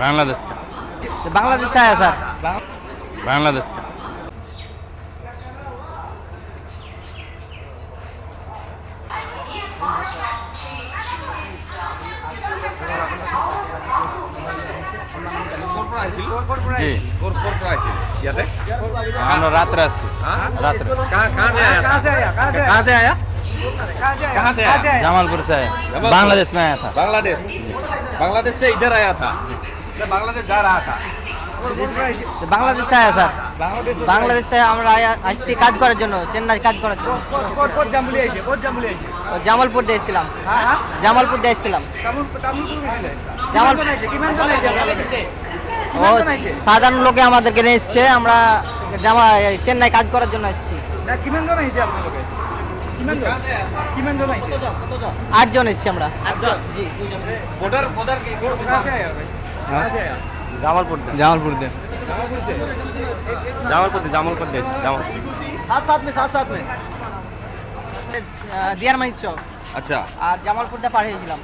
বাংলাদেশটা বাংলাদেশে আয়া স্যার বাংলাদেশটা জি আমরা रात्र আসছি रात्र कहाँ से आया? जमालपुर से आया बांग्लादेश में आया था बांग्लादेश बांग्लादेश से इधर आया था मैं बांग्लादेश जा रहा था বাংলাদেশে আয়া স্যার বাংলাদেশ থেকে আমরা আসছি কাজ করার জন্য চেন্নাই কাজ করার জন্য ও জামালপুর দিয়ে এসেছিলাম জামালপুর দিয়ে এসেছিলাম জামালপুর ও সাধারণ লোকে আমাদেরকে নিয়ে এসছে আমরা চেন্নাই কাজ করার জন্য এসেছি 8 জন এসেছি আমরা জি बॉर्डर बॉर्डर कहाँ से आया कहाँ से आया जमालपुर जमालपुर दे जमालपुर देश সাথ में দিয়ার মানিক চক আচ্ছা আর জামালপুর দিয়ে পার হয়েছিলাম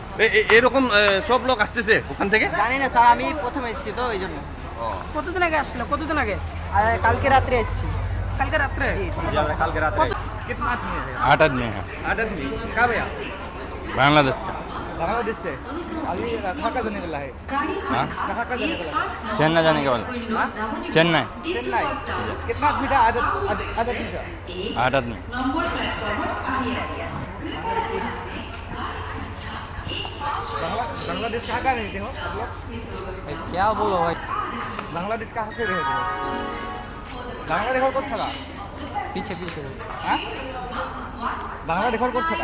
এরকম সব লোক আসতেছে ওখান থেকে জানি না স্যার আমি প্রথম এসেছি তো এই জন্য কতদিন আগে আসছিল কতদিন আগে আর কালকে রাত্রে এসেছি কালকে রাত্রে কালকে রাতে कितना आदमी है 8 आदमी है 8 आदमी कहाँ गया बांग्लादेश का बांग्लादेश से अभी कहाँ का जाने वाला है हाँ कहाँ का जाने वाला है चेन्नई जाने के वाला चेन्नई चेन्नई कितना आदमी था आदमी था 8 आदमी बांग्लादेश कहाँ का रहते हो क्या बोलो भाई बांग्लादेश कहाँ से रहते हो बांग्लादेश और कौन था पीछे हाँ बांग्लादेश और कौन था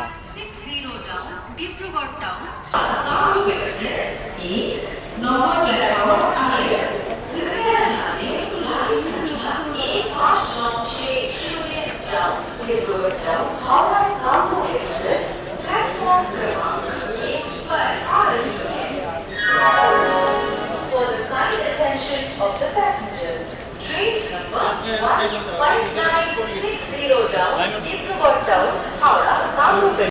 For the kind attention of the passengers, train number 15960 down, Dibrugarh town, Howrah, Kamrup.